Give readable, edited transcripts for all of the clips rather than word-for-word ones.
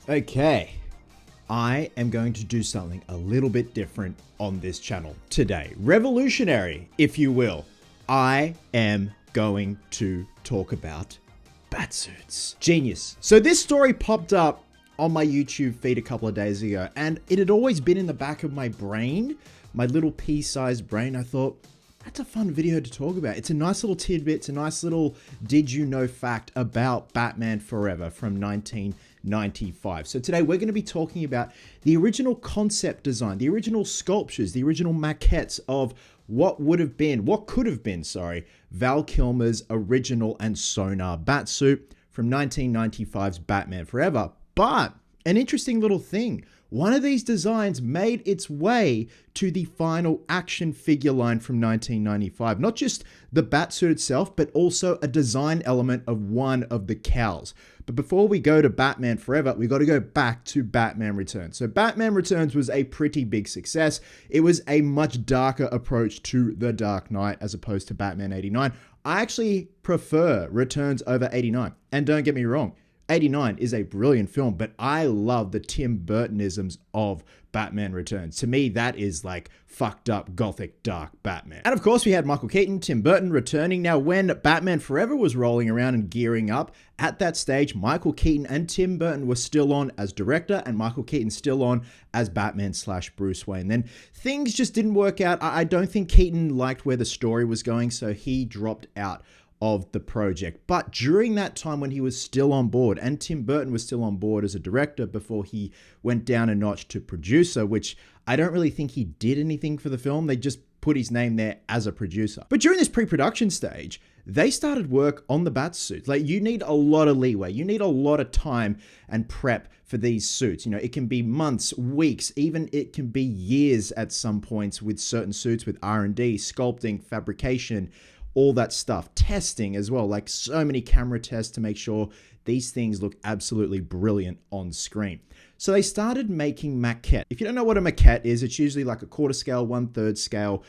Okay, I am going to do something a little bit different on this channel today. Revolutionary, if you will. I am going to talk about Batsuits. Genius. So this story popped up on my YouTube feed a couple of days ago, and it had always been in the back of my brain, my little pea-sized brain. I thought, that's a fun video to talk about. It's a nice little tidbit. It's a nice little did you know fact about Batman Forever from 1995. So today we're going to be talking about the original concept design, the original sculptures, the original maquettes of what could have been, Val Kilmer's original and Sonar Batsuit from 1995's Batman Forever. But an interesting little thing, one of these designs made its way to the final action figure line from 1995. Not just the Batsuit itself, but also a design element of one of the cowls. But before we go to Batman Forever, we got to go back to Batman Returns. So Batman Returns was a pretty big success. It was a much darker approach to The Dark Knight as opposed to Batman 89. I actually prefer Returns over 89. And don't get me wrong, 89 is a brilliant film, but I love the Tim Burtonisms of Batman Returns. To me, that is like fucked up, gothic, dark Batman. And of course, we had Michael Keaton, Tim Burton returning. Now, when Batman Forever was rolling around and gearing up, at that stage, Michael Keaton and Tim Burton were still on as director, and Michael Keaton still on as Batman/Bruce Wayne. Then things just didn't work out. I don't think Keaton liked where the story was going, so he dropped out of the project. But during that time when he was still on board, and Tim Burton was still on board as a director before he went down a notch to producer, which I don't really think he did anything for the film. They just put his name there as a producer. But during this pre-production stage, they started work on the Batsuits. Like, you need a lot of leeway. You need a lot of time and prep for these suits. You know, it can be months, weeks, even it can be years at some points with certain suits, with R&D, sculpting, fabrication, all that stuff, testing as well, like so many camera tests to make sure these things look absolutely brilliant on screen. So they started making maquette. If you don't know what a maquette is, it's usually like a quarter scale, 1/3 scale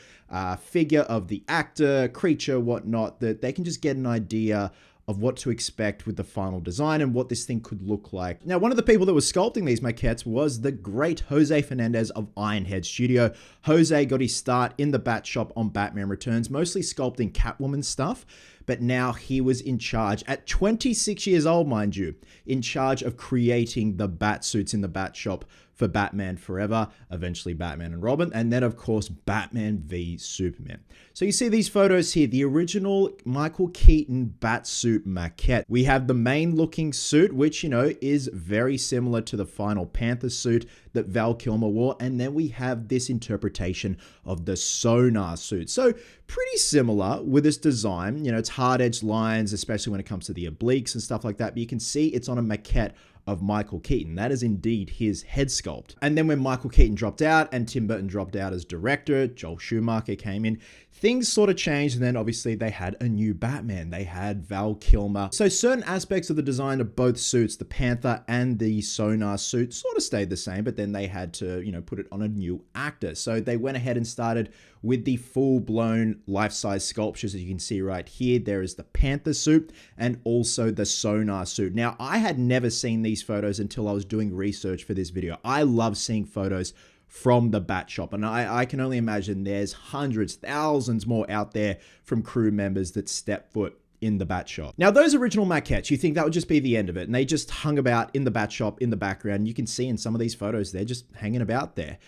figure of the actor, creature, whatnot, that they can just get an idea of what to expect with the final design and what this thing could look like. Now, one of the people that was sculpting these maquettes was the great Jose Fernandez of Ironhead Studio. Jose got his start in the Bat Shop on Batman Returns, mostly sculpting Catwoman stuff, but now he was in charge, at 26 years old, mind you, in charge of creating the Batsuits in the Bat Shop for Batman Forever, eventually Batman and Robin, and then of course Batman v Superman. So you see these photos here, the original Michael Keaton Batsuit maquette. We have the main looking suit, which, you know, is very similar to the final Panther suit that Val Kilmer wore, and then we have this interpretation of the Sonar suit. So pretty similar with this design. You know, it's hard-edged lines, especially when it comes to the obliques and stuff like that, but you can see it's on a maquette of Michael Keaton. That is indeed his head sculpt. And then when Michael Keaton dropped out and Tim Burton dropped out as director, Joel Schumacher came in, things sort of changed, and then obviously they had a new Batman. They had Val Kilmer. So certain aspects of the design of both suits, the Panther and the Sonar suit, sort of stayed the same, but then they had to, you know, put it on a new actor. So they went ahead and started with the full-blown life-size sculptures. As you can see right here, there is the Panther suit and also the Sonar suit. Now, I had never seen these photos until I was doing research for this video. I love seeing photos from the Bat Shop, and I can only imagine there's hundreds, thousands more out there from crew members that step foot in the Bat Shop. Now, those original maquettes, you think that would just be the end of it, and they just hung about in the Bat Shop in the background. You can see in some of these photos, they're just hanging about there.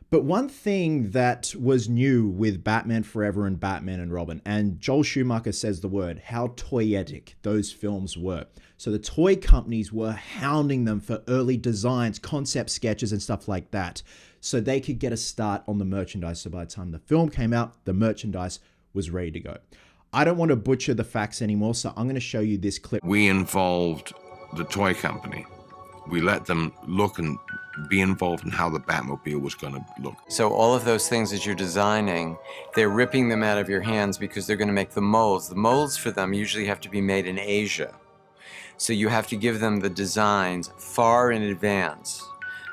But one thing that was new with Batman Forever and Batman and Robin, and Joel Schumacher says the word, how toyetic those films were. So the toy companies were hounding them for early designs, concept sketches, and stuff like that, so they could get a start on the merchandise. So by the time the film came out, the merchandise was ready to go. I don't want to butcher the facts anymore, so I'm going to show you this clip. We involved the toy company. We let them look and be involved in how the Batmobile was going to look. So all of those things that you're designing, they're ripping them out of your hands because they're going to make the molds. The molds for them usually have to be made in Asia. So you have to give them the designs far in advance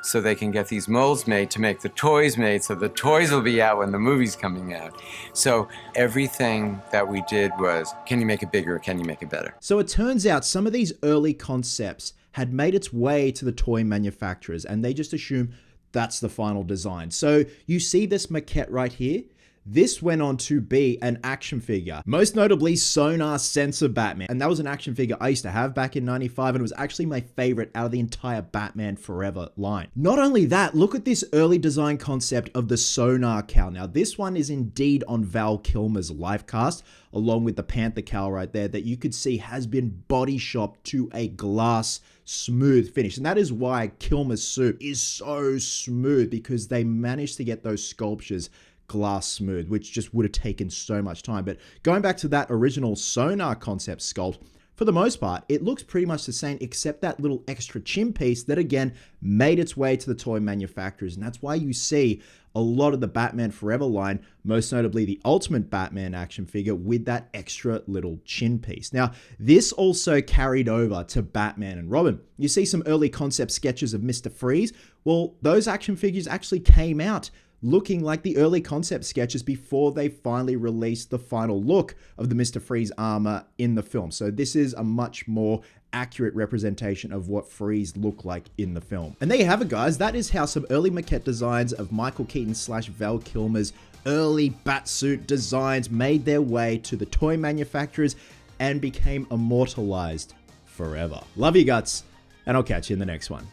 so they can get these molds made to make the toys made, so the toys will be out when the movie's coming out. So everything that we did was, can you make it bigger? Can you make it better? So it turns out some of these early concepts had made its way to the toy manufacturers, and they just assume that's the final design. So you see this maquette right here? This went on to be an action figure, most notably Sonar Sensor Batman. And that was an action figure I used to have back in 95, and it was actually my favorite out of the entire Batman Forever line. Not only that, look at this early design concept of the Sonar cowl. Now, this one is indeed on Val Kilmer's life cast, along with the Panther cowl right there, that you could see has been body shopped to a glass smooth finish. And that is why Kilmer's suit is so smooth, because they managed to get those sculptures glass smooth, which just would have taken so much time. But going back to that original Sonar concept sculpt, for the most part, it looks pretty much the same, except that little extra chin piece that again made its way to the toy manufacturers. And that's why you see a lot of the Batman Forever line, most notably the Ultimate Batman action figure, with that extra little chin piece. Now, this also carried over to Batman and Robin. You see some early concept sketches of Mr. Freeze. Well, those action figures actually came out looking like the early concept sketches before they finally released the final look of the Mr. Freeze armor in the film. So this is a much more accurate representation of what Freeze looked like in the film. And there you have it, guys. That is how some early maquette designs of Michael Keaton / Val Kilmer's early Batsuit designs made their way to the toy manufacturers and became immortalized forever. Love you guts, and I'll catch you in the next one.